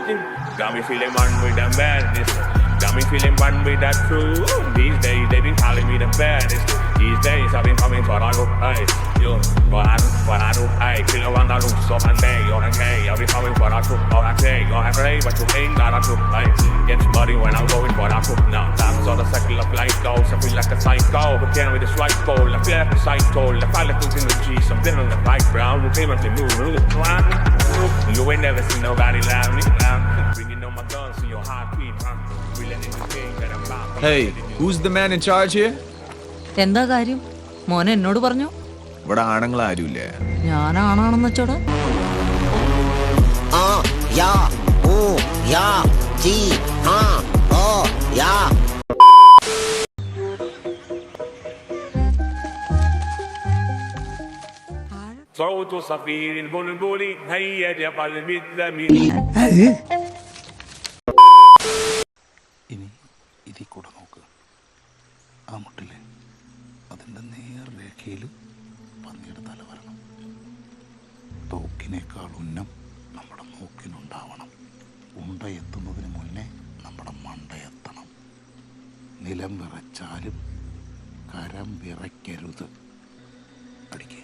Got me feeling one with the madness. Got me feeling one with that truth. These days they been calling me the baddest. These days I've been coming for a look, hey. Yo, for a look, hey. Feel around the loop, so one day, you're okay. I'll be coming for a truth, or I say, you're afraid, but you ain't got a truth, hey. Gets muddy when I'm going for a truth now. That's how the cycle of life goes. I feel like a psycho, but then with this right goal. I feel like a psycho. I feel like things in the G, something on the right brown. You came up to move, you ain't never seen nobody loud me. Bringing on my guns to your heart beat. Hey, who's the man in charge here? എന്താ കാര്യം? മോനെ എന്നോട് പറഞ്ഞു. ഇവിടെ ആണുങ്ങൾ ആരുമില്ലേ? ഞാനാണെന്ന് വെച്ചോടാ. യാ ഓ യാ G ഓ യാ. صوت صفير البلبل هيا قلبي الذميل. ഇനി ഇതിൽ കൂടെ നോക്ക്. ആ മുട്ടിലെ അതിൻ്റെ നേർരേഖയിൽ പന്നിയുടെ തല വരണം. തോക്കിനേക്കാൾ ഉന്നം നമ്മുടെ മൂക്കിനുണ്ടാവണം. ഉണ്ട എത്തുന്നതിന് മുന്നേ നമ്മുടെ മണ്ടയെത്തണം. നിലം വിറച്ചാലും കരം വിറയ്ക്കരുത്. അടിക്കുക.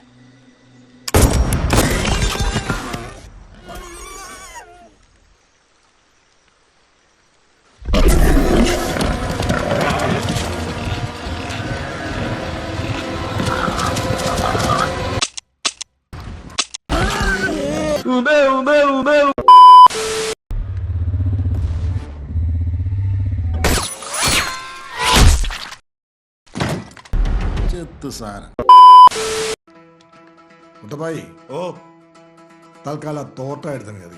ചെത്ത് സാരം മുത്തപ്പായി ഓ തൽക്കാലം തോട്ടായിട്ട് തന്നെ കറി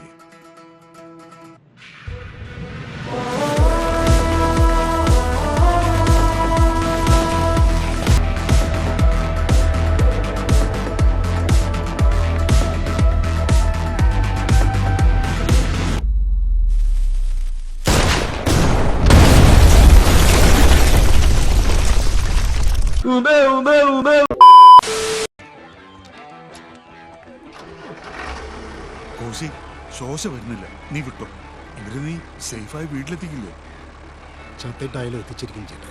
കോശി ശ്വാസ വരുന്നില്ല, നീ വിട്ടോ. എങ്കിലും നീ സേഫായി വീട്ടിലെത്തിക്കില്ലേ? ചത്തിട്ടായാലും എത്തിച്ചിരിക്കും ചേട്ടാ.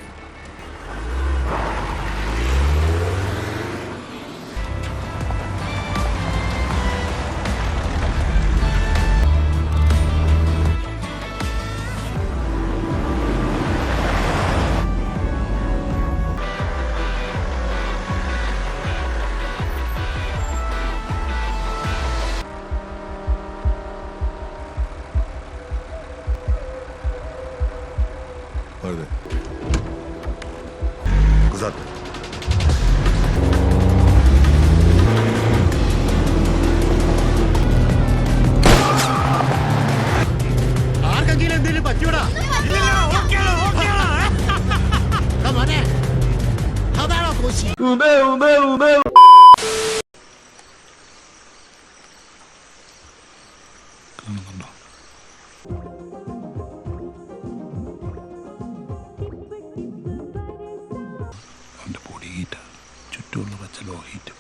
Hadi. Kızart. ആർക്കെങ്കിലും എന്തെങ്കിലും പറ്റൂടാ? അതാണോ കോശി? കാണുന്നുണ്ടോ? അവൻ്റെ പൊടി ഹീറ്റ, ചുറ്റുമുള്ള പച്ച ലോ ഹീറ്റും.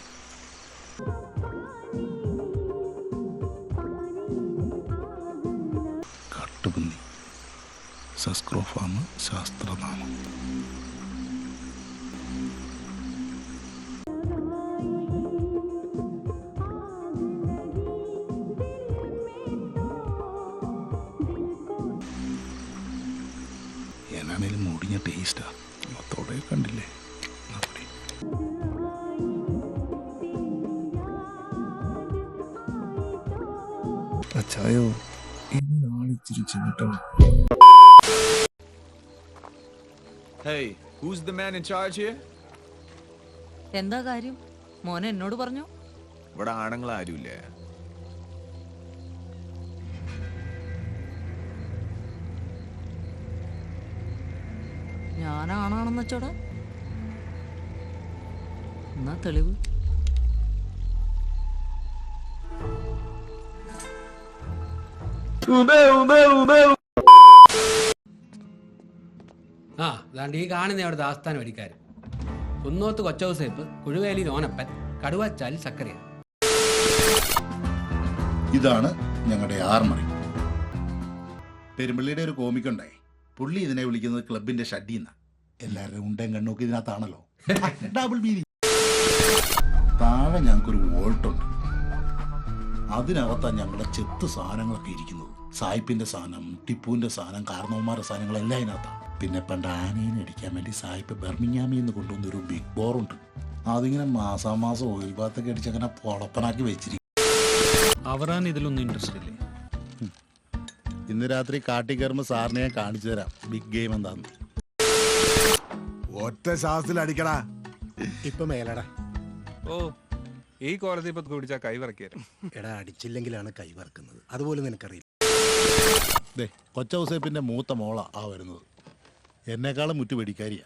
കാട്ടുപന്നി, സസ്ക്രോഫാം ശാസ്ത്രനാമം. എന്നാണേലും മുടിഞ്ഞ ടേസ്റ്റാ. മൊത്തോടെ കണ്ടില്ലേ? അച്ചായോ ഇന്നാളിച്ചിരി ചിട്ടോ. Hey, who's the man in charge here? എന്താ കാര്യം? മോനെ എന്നോട് പറഞ്ഞു. ഇവിടെ ആണുങ്ങൾ ആരുമില്ലേ? ഞാനാണെന്ന് വെച്ചോടാ. എന്നാ തെളിവ്. ദാണ്ട് ഈ കാണുന്ന അവിടുത്തെ ആസ്ഥാന വടിക്കാരൻ. കുന്നോത്ത് കൊച്ചൗസേപ്പ്, കുഴുവേലി ഓനപ്പൻ, കടുവച്ചാൽ സക്കറിയ. ഇതാണ് ഞങ്ങളുടെ ആർമറി. പെരുമ്പള്ളിയുടെ ഒരു കോമിക്കുണ്ടായി. പുള്ളി ഇതിനെ വിളിക്കുന്നത് ക്ലബിന്റെ ഷഡ്ഡിന്ന. എല്ലാവരുടെയും ഉണ്ടയും കണ്ണൊക്കെ ഇതിനകത്താണല്ലോ. Double meaning. താഴെ ഞങ്ങൾക്കൊരു വോൾട്ടുണ്ട്. അതിനകത്താണ് ഞങ്ങളുടെ ചെത്ത് സാധനങ്ങളൊക്കെ ഇരിക്കുന്നത്. സായിപ്പിന്റെ സാധനം, ടിപ്പുവിന്റെ സാധനം, കാരണവന്മാരുടെ സാധനങ്ങളെല്ലാം അതിനകത്താണ്. പിന്നെ പണ്ട് ആനേനെ അടിക്കാൻ വേണ്ടി സായിപ്പ് ബെർമിങ്ങാമിൽ നിന്ന് കൊണ്ടുവന്നൊരു ബിഗ് ബോറുണ്ട്. അതിങ്ങനെ മാസാമാസം ഓയിൽ ബാത്തൊക്കെ അടിച്ചങ്ങനെ പൊളപ്പനാക്കി വെച്ചിരിക്കും. അവറാൻ ഇതിലൊന്നും ഇൻട്രസ്റ്റ് ഇല്ലേ? ഇന്ന് രാത്രി കാട്ടി കയറുമ്പോൾ സാറിനെ ഞാൻ കാണിച്ചു തരാം ബിഗ് ഗെയിം എന്താന്ന്. ഒറ്റ ശ്വാസത്തിൽ അടിക്കടാ. ഇപ്പൊ മേലടാ. ഓ, ഈ കോലത്തിൽ ഇപ്പൊ കുടിച്ചാ കൈ വറക്കിയാലും. എടാ അടിച്ചില്ലെങ്കിലാണ് കൈ വറക്കുന്നത്. അതുപോലെ നിനക്കറിയില്ല. ദേ കൊച്ചൗസേപ്പിന്റെ മൂത്ത മോള ആ വരുന്നത്. എന്നെക്കാളും മുറ്റു വെടിക്കാരിയാ.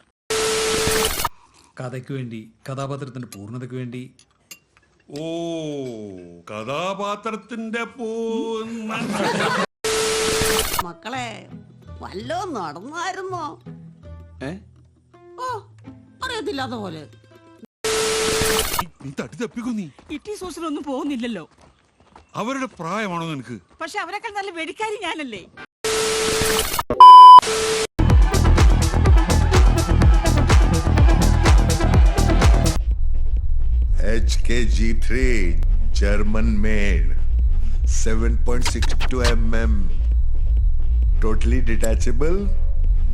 കഥയ്ക്ക് വേണ്ടി, കഥാപാത്രത്തിന്റെ പൂർണ്ണതയ്ക്ക് വേണ്ടി. ഓ, കഥാപാത്രത്തിന്റെ മക്കളെ വല്ലോ നടന്നായിരുന്നോ? ഓ, അറിയത്തില്ലാത്ത പോലെ. നീ തട്ടി തപ്പിക്കോ. നീ ഇട്ടി സോസിലൊന്നും പോകുന്നില്ലല്ലോ. അവരുടെ പ്രായമാണോ നിനക്ക്? പക്ഷെ അവരെക്കാൾ നല്ല വെടിക്കാരി ഞാനല്ലേ. HKG3 German made 7.62 mm totally detachable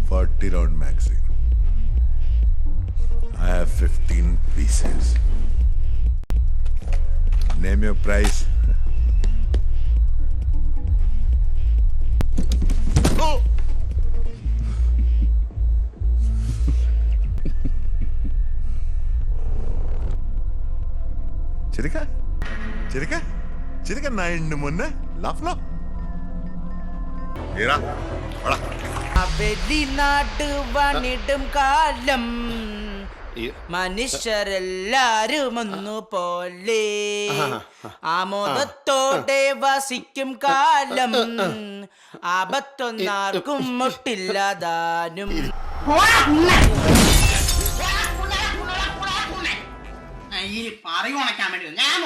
40 round magazine. I have 15 pieces. Name your price. Oh! ചിരിക്ക ചിരിക്ക ചിരിക്ക നയണ്ണു മുന്നേ ലഫ്ലോ വെളിനാട്ട് വണിടും കാലം മനുഷ്യരെല്ലാരും ഒന്നുപോലെ ആമോദത്തോടെ വസിക്കും കാലം ആപത്തൊന്നാർക്കും മുട്ടില്ലാതാനും. പറയുവാണക്കാൻ വേണ്ടി ഞാൻ